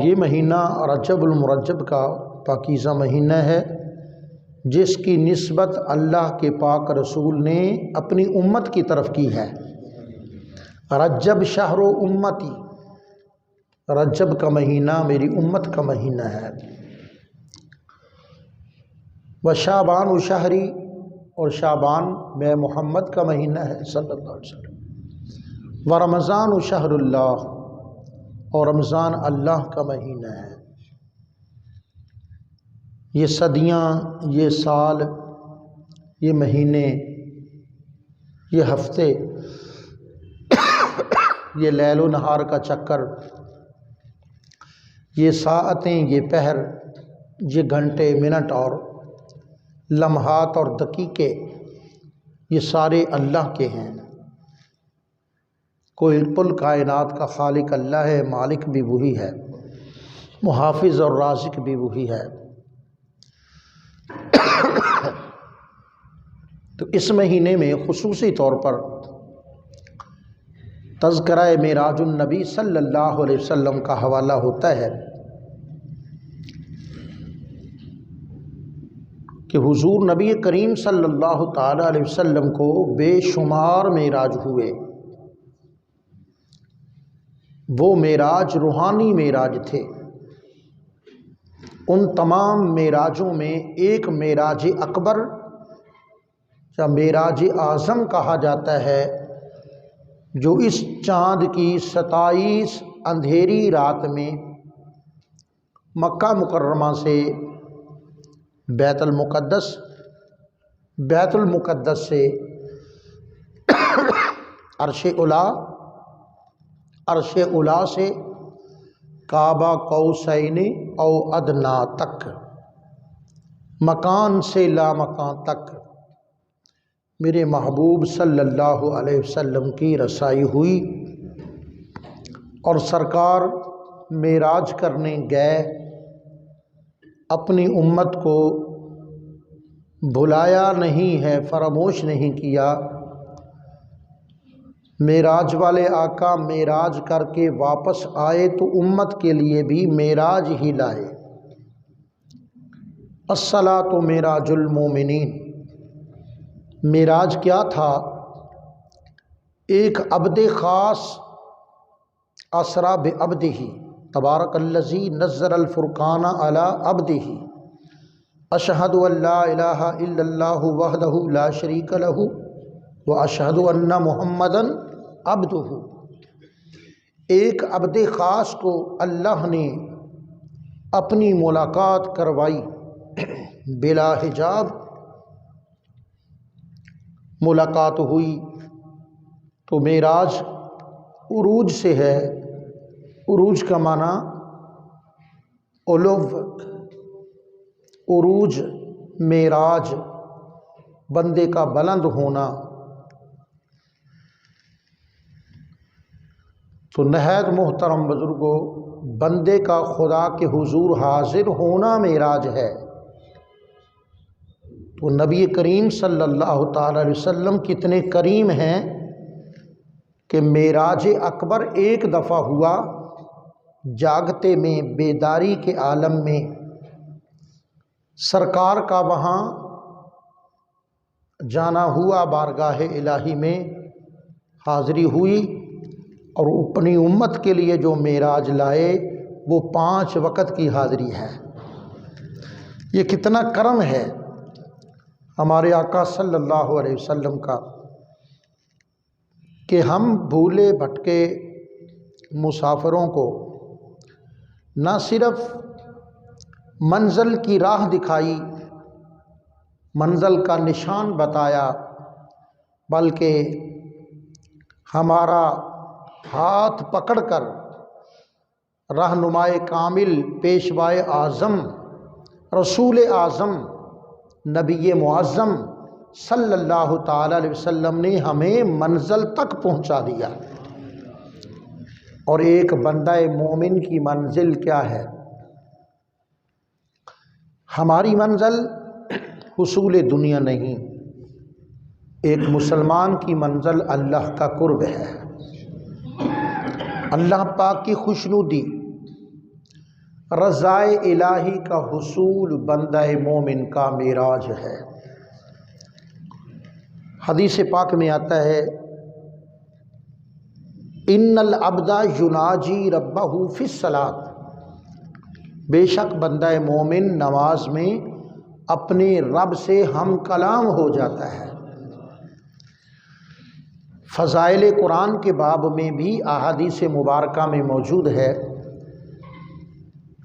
ये महीना रजबुल मुरज्जब का पाकीज़ा महीना है, जिसकी निस्बत अल्लाह के पाक रसूल ने अपनी उम्मत की तरफ की है। रजब शहरो उम्मती, रजब का महीना मेरी उम्मत का महीना है। व शाबान व शहरी, और शाबान मैं मोहम्मद का महीना है सल्लल्लाहु अलैहि वसल्लम। व रमज़ान व शहरुल्लाह, और रमज़ान अल्लाह का महीना है। ये सदियाँ, ये साल, ये महीने, ये हफ्ते, ये लैलो नहार का चक्कर, ये साअतें, ये पहर, ये घंटे, मिनट और लम्हात और दकीके, ये सारे अल्लाह के हैं। कोई कुल कायनात का खालिक अल्लाह है, मालिक भी वही है, मुहाफिज और राज़िक भी वही है। तो इस महीने में खुसूसी तौर पर तज़किरा मेराजुन नबी सल्लल्लाहु अलैहि वसल्लम का हवाला होता है कि हुजूर नबी करीम सल्लल्लाहु ताला अलैहि वसल्लम को बेशुमार मेराज हुए। वो मेराज रूहानी मेराज थे। उन तमाम मेराजों में एक मेराज अकबर या मेराज आज़म कहा जाता है, जो इस चाँद की 27 अंधेरी रात में मक्का मुकर्रमा से बैतुल मुक़द्दस से अर्श उला से काबा कौसैनी औ अदना तक, मकान से ला मकान तक मेरे महबूब सल्लल्लाहु अलैहि वसल्लम की रसाई हुई। और सरकार मेराज करने गए, अपनी उम्मत को भुलाया नहीं है, फरामोश नहीं किया। मेराज वाले आका मेराज करके वापस आए तो उम्मत के लिए भी मेराज ही लाए। अस्सलातु मेराजुल मोमिनीन, मेराज क्या था? एक अब्दे ख़ास असरा बे अब्दिही तबारकल्लज़ी नज़्ज़ल फ़ुरक़ान अला अब्दिही अशहदु अल्ला इलाहा इल्लल्लाहु वहदहु ला शरीक लहु व अशहदु अन्ना मुहम्मदन अब्दुहु। एक अब्दे ख़ास को अल्लाह ने अपनी मुलाकात करवाई, बिला हिजाब मुलाकात हुई। तो मेराज उरूज से है। उरूज का माना उलुव, उरूज मेराज बंदे का बुलंद होना। तो नहायत मोहतरम बुजुर्गो, बंदे का खुदा के हुजूर हाजिर होना मेराज है। तो नबी करीम सल्लल्लाहु ताला अलैहि वसल्लम कितने करीम हैं कि मेराज अकबर एक दफ़ा हुआ, जागते में, बेदारी के आलम में सरकार का वहाँ जाना हुआ, बारगाह इलाही में हाज़िरी हुई। और अपनी उम्मत के लिए जो मेराज लाए वो 5 वक़्त की हाज़िरी है। ये कितना करम है हमारे आका सल्लल्लाहु अलैहि वसल्लम का कि हम भूले भटके मुसाफिरों को न सिर्फ़ मंज़िल की राह दिखाई, मंज़िल का निशान बताया, बल्कि हमारा हाथ पकड़कर रहनुमाए कामिल, पेशवाए आज़म, रसूल आज़म, नबी मुअज़्ज़म सल्लल्लाहु ताला अलैहि वसल्लम ने हमें मंज़िल तक पहुंचा दिया। और एक बंदा मोमिन की मंजिल क्या है? हमारी मंजिल हुसूल दुनिया नहीं, एक मुसलमान की मंजिल अल्लाह का कुर्ब है, अल्लाह पाक की खुशनुदी, रज़ाए इलाही का हुसूल बंदा मोमिन का मेराज है। हदीस पाक में आता है, इन्नल अब्दा युनाजी रब्बहू फिस सलात, बेशक बंदा मोमिन नमाज में अपने रब से हम कलाम हो जाता है। फ़ज़ाइल कुरान के बाब में भी अहादीस मुबारका में मौजूद है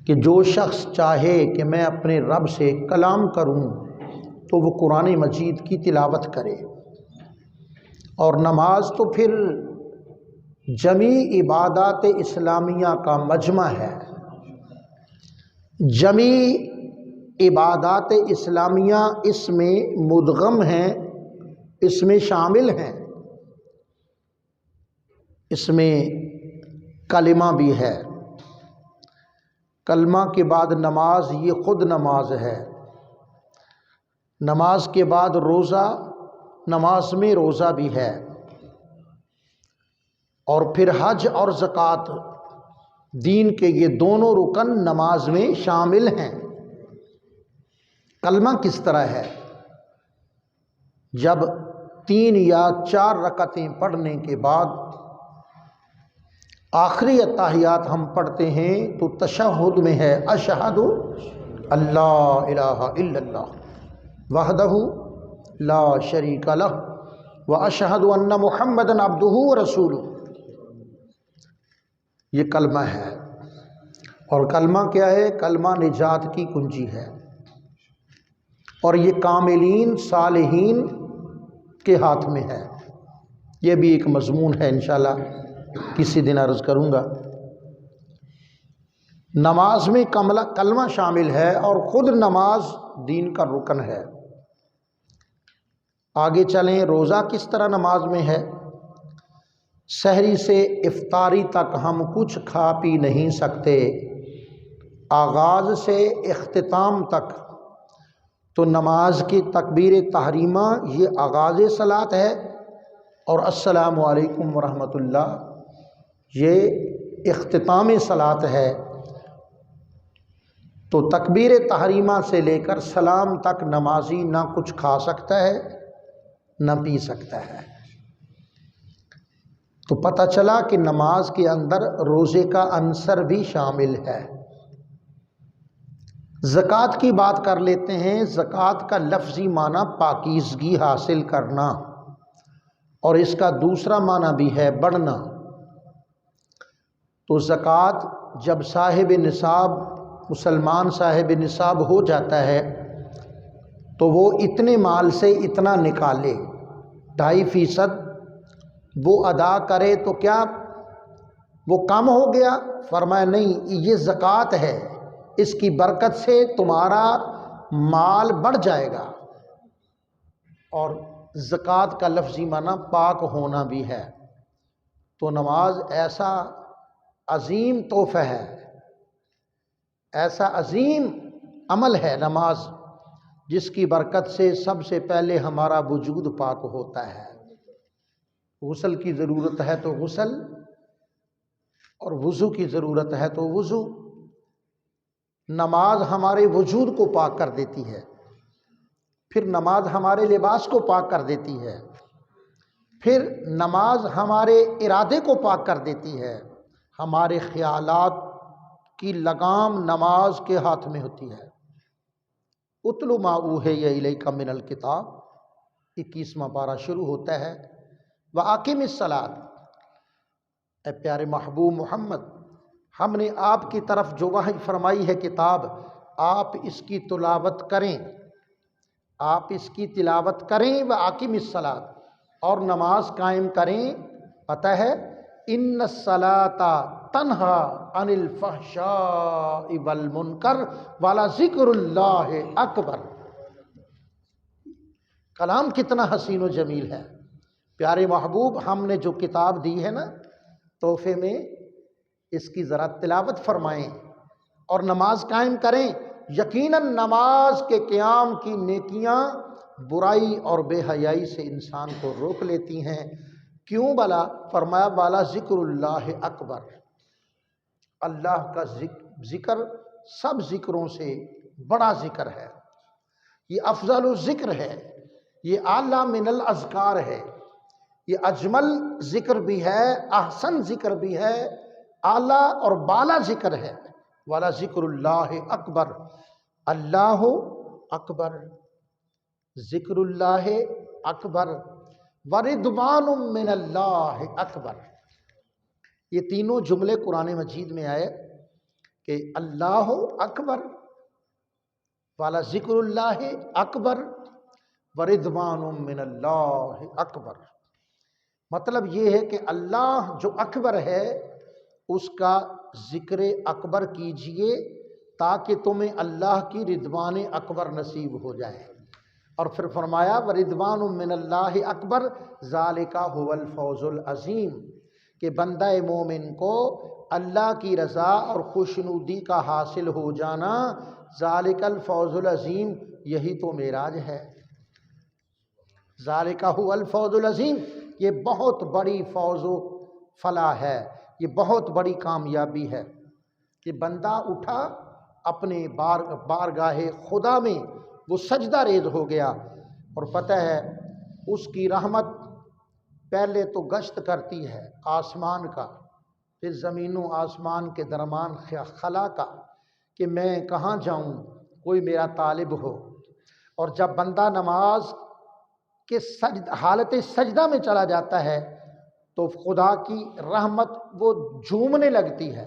कि जो शख्स चाहे कि मैं अपने रब से कलाम करूं तो वो कुरान मजीद की तिलावत करे। और नमाज तो फिर जमी इबादत इस्लामिया का मजमा है। जमी इबादत इस्लामिया इसमें मुदगम हैं, इसमें शामिल हैं। इसमें कलिमा भी है, कलमा के बाद नमाज, ये ख़ुद नमाज है। नमाज के बाद रोज़ा, नमाज में रोज़ा भी है। और फिर हज और ज़कात, दीन के ये दोनों रुकन नमाज में शामिल हैं। कलमा किस तरह है? जब 3 या 4 रकतें पढ़ने के बाद आखिरी अत्ताहियात हम पढ़ते हैं तो तशहुद में है, अशहदु अल्ला इलाहा इल्लल्लाह वहदहु ला शरीक लह व अशहदु अन्ना मुहम्मदन अब्दुहु व रसूलुहु। ये कलमा है। और कलमा क्या है? कलमा निजात की कुंजी है। और ये कामिलीन सालिहीन के हाथ में है। ये भी एक मजमून है, इंशाल्लाह किसी दिन अर्ज़ करूँगा। नमाज में कलमा शामिल है और ख़ुद नमाज दीन का रुकन है। आगे चलें, रोज़ा किस तरह नमाज में है? सहरी से इफ्तारी तक हम कुछ खा पी नहीं सकते। आगाज़ से इख्तिताम तक तो नमाज की तकबीर तहरीमा ये आगाज़ सलात है, और अस्सलामु अलैकुम व रहमतुल्लाह ये इख्तिताम सलात है। तो तकबीर तहरीमा से लेकर सलाम तक नमाजी ना कुछ खा सकता है ना पी सकता है। तो पता चला कि नमाज के अंदर रोज़े का अंसर भी शामिल है। ज़कात की बात कर लेते हैं। ज़कात का लफ्ज़ी माना पाकीज़गी हासिल करना, और इसका दूसरा माना भी है बढ़ना। तो ज़कात जब साहिब निसाब, मुसलमान साहिब निसाब हो जाता है तो वो इतने माल से इतना निकाले, 2.5% वो अदा करे तो क्या वो कम हो गया? फरमाया नहीं, ये ज़कात है, इसकी बरकत से तुम्हारा माल बढ़ जाएगा। और ज़कात का लफ्ज़ी माना पाक होना भी है। तो नमाज ऐसा अजीम तोहफ़ा है, ऐसा अजीम अमल है नमाज, जिसकी बरकत से सबसे पहले हमारा वजूद पाक होता है। गुस्ल की ज़रूरत है तो गुस्ल, और वज़ू की ज़रूरत है तो वज़ू। नमाज हमारे वजूद को पाक कर देती है, फिर नमाज हमारे लिबास को पाक कर देती है, फिर नमाज हमारे इरादे को पाक कर देती है। हमारे ख्यालात की लगाम नमाज के हाथ में होती है। उतलु मा ऊहिया इलैका मिनल किताब, 21वां पारा शुरू होता है, व आकिमिस सलात। ए प्यारे महबूब मोहम्मद, हमने आपकी तरफ जो वही फरमाई है किताब, आप इसकी तिलावत करें, आप इसकी तिलावत करें। व आकिमिस सलात, और नमाज कायम करें। पता है, इन्न सलाता तन्हा अनिल फहशाइ वल मुनकर वाला ज़िक्रुल्लाह अकबर। कलाम कितना हसीन व जमील है। प्यारे महबूब, हमने जो किताब दी है ना तोहफे में, इसकी ज़रा तिलावत फरमाएं और नमाज कायम करें। यकीनन नमाज के क़याम की नेकियां बुराई और बेहयाई से इंसान को रोक लेती हैं। क्यों भला? फरमाया वाला ज़िक्रुल्लाह अकबर, अल्लाह का जिक्र सब ज़िक्रों से बड़ा ज़िक्र है, ये अफजल ज़िक्र है, ये आला मिनल अज़कार है, ये अजमल ज़िक्र भी है, अहसन ज़िक्र भी है, आला और बाला ज़िक्र है। वाला ज़िक्रुल्लाह अकबर, अल्लाह अकबर, ज़िक्रुल्लाह अकबर, वरिदवानुम मिनल्लाह अकबर। ये तीनों जुमले कुरान मजीद में आए कि अल्लाह अकबर, वाला ज़िक्रुल्लाह अकबर, वरिदवानुम मिनल्लाह अकबर। मतलब ये है कि अल्लाह जो अकबर है उसका ज़िक्र अकबर कीजिए ताकि तुम्हें अल्लाह की रिदवान अकबर नसीब हो जाए। और फिर फरमाया वरिदवानुम मिनल्लाह अकबर ज़ालिका हुवल फौजुल अज़ीम, कि बंदा मोमिन को अल्लाह की रज़ा और खुशनुदी का हासिल हो जाना, ज़ालिकल फौजुल अज़ीम, यही तो मेराज है। ज़ालिका हुवल फौजुल अज़ीम, ये बहुत बड़ी फौज़ो फलाह है, ये बहुत बड़ी कामयाबी है कि बंदा उठा अपने बारगाहे खुदा में, वो सजदा रेज़ हो गया। और पता है उसकी रहमत पहले तो गश्त करती है आसमान का, फिर ज़मीन व आसमान के दरमान खला का, कि मैं कहाँ जाऊँ, कोई मेरा तालिब हो। और जब बंदा नमाज के हालत सजदा में चला जाता है तो खुदा की रहमत वो झूमने लगती है।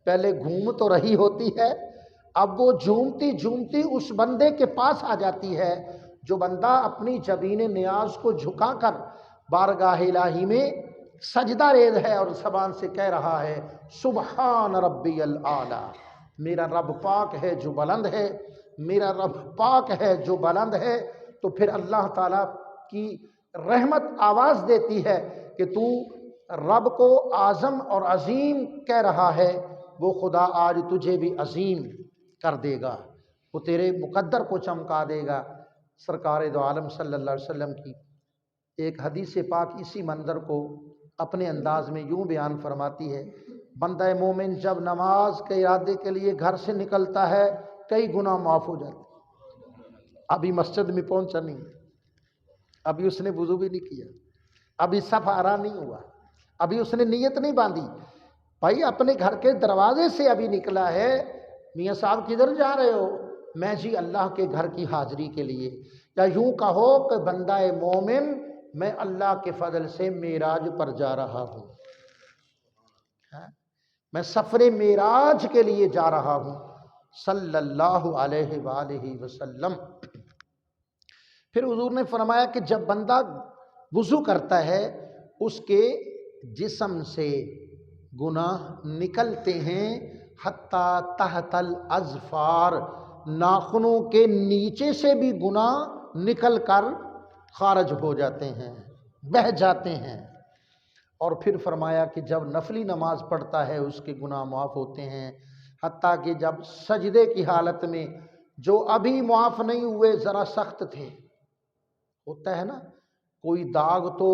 पहले घूम तो रही होती है, अब वो झूमती झूमती उस बंदे के पास आ जाती है जो बंदा अपनी जबीन नियाज को झुकाकर बारगाह इलाही में सजदा रेज़ है और ज़बान से कह रहा है सुबहान रब्बियल आला, मेरा रब पाक है जो बुलंद है, मेरा रब पाक है जो बुलंद है। तो फिर अल्लाह ताला की रहमत आवाज़ देती है कि तू रब को आज़म और अज़ीम कह रहा है, वो खुदा आज तुझे भी अज़ीम कर देगा, वो तेरे मुकद्दर को चमका देगा। सरकार दो आलम सल्लल्लाहु अलैहि वसल्लम की एक हदीस पाक इसी मंज़र को अपने अंदाज में यूँ बयान फरमाती है, बंदा मोमिन जब नमाज के इरादे के लिए घर से निकलता है कई गुनाह माफ़ हो जाते। अभी मस्जिद में पहुंचा नहीं, अभी उसने वुज़ू भी नहीं किया, अभी सफ़ आरा नहीं हुआ, अभी उसने नीयत नहीं बांधी, भाई अपने घर के दरवाजे से अभी निकला है, मियाँ साहब किधर जा रहे हो, मैं जी अल्लाह के घर की हाज़िरी के लिए। या यूँ कहो कि बंदा मोमिन मैं अल्लाह के फजल से मेराज पर जा रहा हूँ, मैं सफ़रे मेराज के लिए जा रहा हूँ सल्लल्लाहु अलैहि वसल्लम। फिर हुजूर ने फरमाया कि जब बंदा वुज़ू करता है उसके जिस्म से गुनाह निकलते हैं हत्ता तहतल अज़फ़ार, नाखूनों के नीचे से भी गुनाह निकल कर खारज हो जाते हैं, बह जाते हैं। और फिर फरमाया कि जब नफली नमाज पढ़ता है उसके गुनाह माफ़ होते हैं, हत्ता कि जब सजदे की हालत में जो अभी माफ़ नहीं हुए ज़रा सख्त थे, होता है ना कोई दाग तो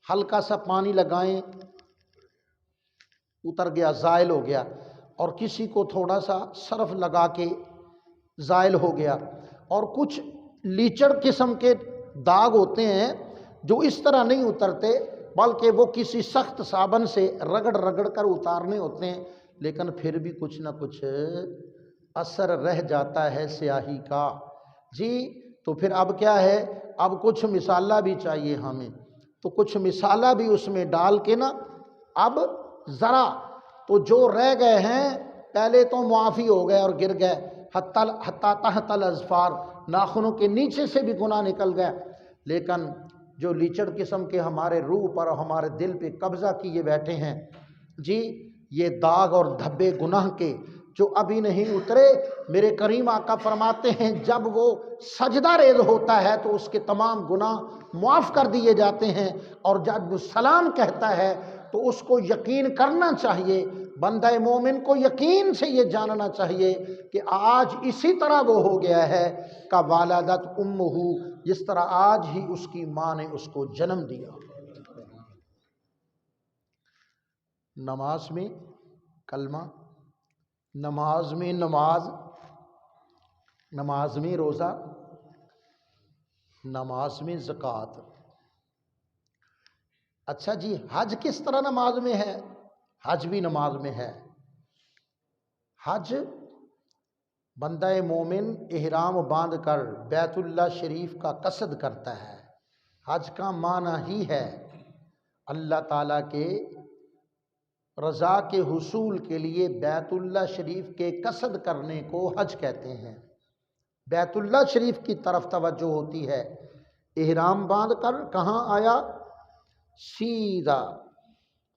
हल्का सा पानी लगाएं उतर गया, ज़ायल हो गया, और किसी को थोड़ा सा सर्फ लगा के ज़ायल हो गया, और कुछ लीचड़ किस्म के दाग होते हैं जो इस तरह नहीं उतरते बल्कि वो किसी सख्त साबन से रगड़ रगड़ कर उतारने होते हैं, लेकिन फिर भी कुछ ना कुछ असर रह जाता है स्याही का जी। तो फिर अब क्या है, अब कुछ मिसाला भी चाहिए हमें, तो कुछ मिसाला भी उसमें डाल के ना अब ज़रा तो जो रह गए हैं पहले तो मुआफ़ी हो गए और गिर गए, हत्ता तहतल अज़फ़ार, नाखूनों के नीचे से भी गुनाह निकल गए, लेकिन जो लीचड़ किस्म के हमारे रूह पर और हमारे दिल पे कब्ज़ा किए बैठे हैं जी, ये दाग और धब्बे गुनाह के जो अभी नहीं उतरे, मेरे करीम आका फरमाते हैं जब वो सजदा रेज़ होता है तो उसके तमाम गुनाह मुआफ़ कर दिए जाते हैं। और जब वो सलाम कहता है तो उसको यकीन करना चाहिए, बंदा मोमिन को यकीन से ये जानना चाहिए कि आज इसी तरह वो हो गया है का वालदत उम्मुहु, जिस तरह आज ही उसकी माँ ने उसको जन्म दिया। नमाज में कलमा नमाज में नमाज, नमाज में रोज़ा, नमाज में ज़कात। अच्छा जी, हज किस तरह नमाज में है? हज भी नमाज में है। हज बंदा मोमिन इहराम बांध कर बैतुल्लाह शरीफ का कसद करता है। हज का माना ही है अल्लाह ताला के रज़ा के हुसूल के लिए बैतुल्लाह शरीफ के कसद करने को हज कहते हैं। बैतुल्लाह शरीफ की तरफ तवज्जो होती है। इहराम बांध कर कहाँ आया? सीधा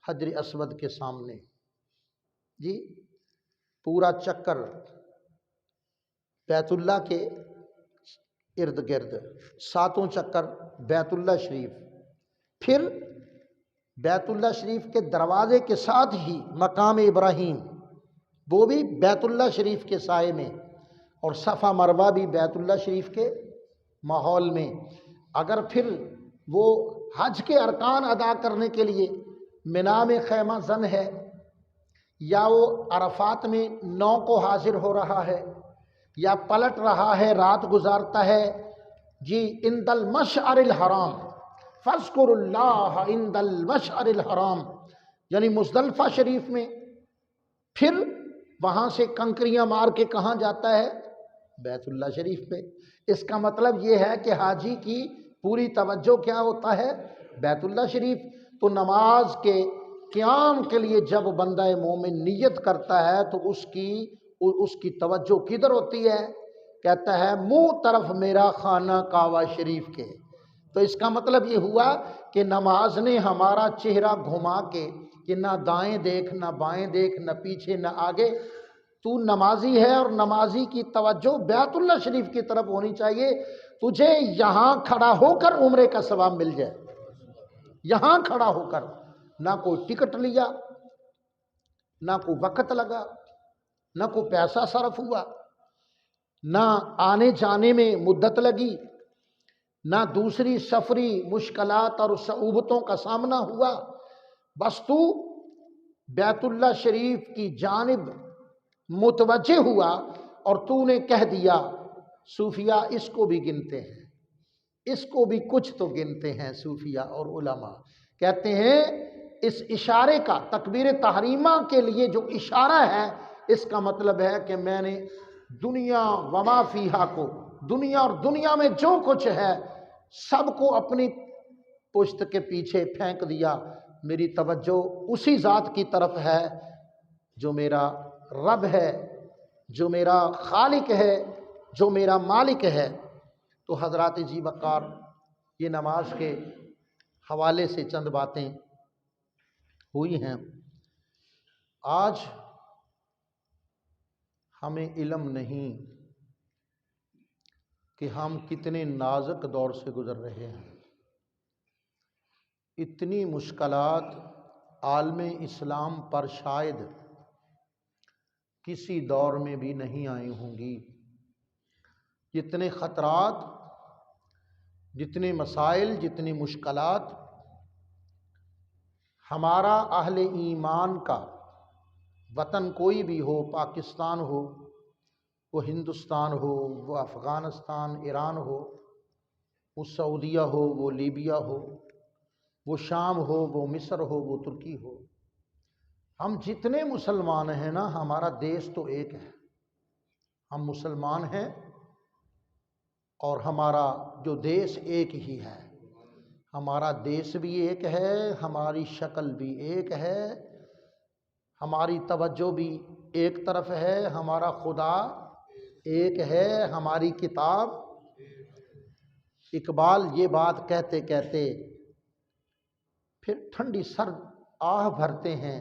हजर अस्वद के सामने जी, पूरा चक्कर बैतुल्लाह के इर्द गिर्द, 7 चक्कर बैतुल्लाह शरीफ। फिर बैतुल्लाह शरीफ के दरवाजे के साथ ही मकाम इब्राहीम, वो भी बैतुल्लाह शरीफ के साए में, और सफ़ा मरवा भी बैतुल्लाह शरीफ के माहौल में। अगर फिर वो हज के अरकान अदा करने के लिए मिना में खैमा जन है, या वो अरफात में 9 को हाजिर हो रहा है, या पलट रहा है, रात गुजारता है जी इंदल मशअरिल हराम, फज़्कुरुल्लाह इंदल मशअरिल हराम, यानी मुज़दलिफ़ा शरीफ में। फिर वहाँ से कंकरियाँ मार के कहाँ जाता है? बैतुल्लाह शरीफ पे। इसका मतलब ये है कि हाजी की पूरी तवज्जो क्या होता है? बैतुल्लाह शरीफ। तो नमाज के क़याम के लिए जब बंदा मोमिन नियत करता है तो उसकी तवज्जो किधर होती है? कहता है मुँह तरफ मेरा खाना काबा शरीफ के। तो इसका मतलब ये हुआ कि नमाज ने हमारा चेहरा घुमा के कि ना दाएं देख, ना बाएं देख, ना पीछे, ना आगे। तू नमाजी है और नमाजी की तवज्जो बैतुल्लाह शरीफ की तरफ होनी चाहिए। तुझे यहाँ खड़ा होकर उम्रे का सवाब मिल जाए, यहाँ खड़ा होकर। ना कोई टिकट लिया, ना कोई वक्त लगा, ना कोई पैसा सरफ हुआ, ना आने जाने में मुद्दत लगी, ना दूसरी सफरी मुश्किलात और सऊबतों का सामना हुआ। बस तू बैतुल्लाह शरीफ की जानिब मुतवज्जे हुआ और तूने कह दिया। सूफिया इसको भी गिनते हैं, इसको भी कुछ तो गिनते हैं सूफिया और उलमा। कहते हैं इस इशारे का, तकबीर तहरीमा के लिए जो इशारा है, इसका मतलब है कि मैंने दुनिया वमा फीहा को, दुनिया और दुनिया में जो कुछ है सबको अपनी पुश्त के पीछे फेंक दिया। मेरी तवज्जो उसी ज़ात की तरफ है जो मेरा रब है, जो मेरा खालिक है, जो मेरा मालिक है। तो हज़रात जी वक़ार, ये नमाज के हवाले से चंद बातें हुई हैं। आज हमें इल्म नहीं कि हम कितने नाजुक दौर से गुज़र रहे हैं। इतनी मुश्किलात आलमे इस्लाम पर शायद किसी दौर में भी नहीं आई होंगी। जितने ख़तरात, जितने मसाइल, जितनी मुश्किलात हमारा अहले ईमान का वतन कोई भी हो, पाकिस्तान हो, वो हिंदुस्तान हो, वो अफ़ग़ानिस्तान ईरान हो, वो सऊदीया हो, वो लीबिया हो, वो शाम हो, वो मिस्र हो, वो तुर्की हो, हम जितने मुसलमान हैं ना, हमारा देश तो एक है। हम मुसलमान हैं और हमारा जो देश एक ही है। हमारा देश भी एक है, हमारी शक्ल भी एक है, हमारी तवज्जो भी एक तरफ है, हमारा खुदा एक है, हमारी किताब। इकबाल ये बात कहते कहते फिर ठंडी सर्द आह भरते हैं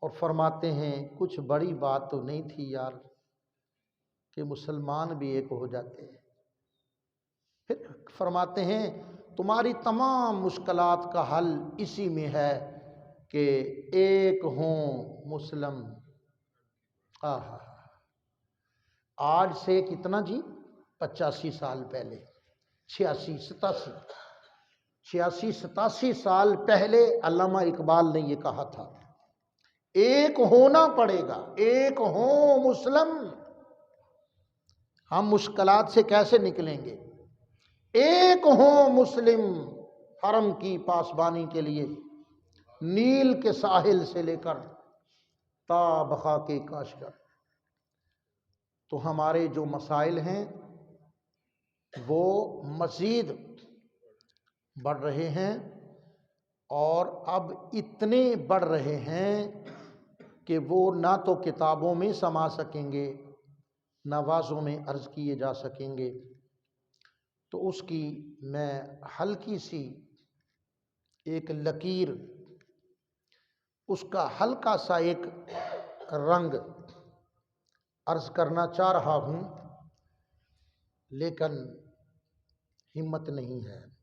और फरमाते हैं कुछ बड़ी बात तो नहीं थी यार कि मुसलमान भी एक हो जाते हैं। फिर फरमाते हैं तुम्हारी तमाम मुश्किलात का हल इसी में है कि एक हों मुस्लिम। आहा, आज से कितना जी, 85 साल पहले, 86 87 साल पहले अल्लामा इकबाल ने ये कहा था एक होना पड़ेगा, एक हो मुस्लिम। हम मुश्किलात से कैसे निकलेंगे? एक हो मुस्लिम हरम की पासबानी के लिए, नील के साहिल से लेकर ता बखा के काशगर। तो हमारे जो मसाइल हैं वो मज़ीद बढ़ रहे हैं, और अब इतने बढ़ रहे हैं कि वो ना तो किताबों में समा सकेंगे, ना वाज़ों में अर्ज़ किए जा सकेंगे। तो उसकी मैं हल्की सी एक लकीर, उसका हल्का सा एक रंग अर्ज़ करना चाह रहा हूँ, लेकिन हिम्मत नहीं है।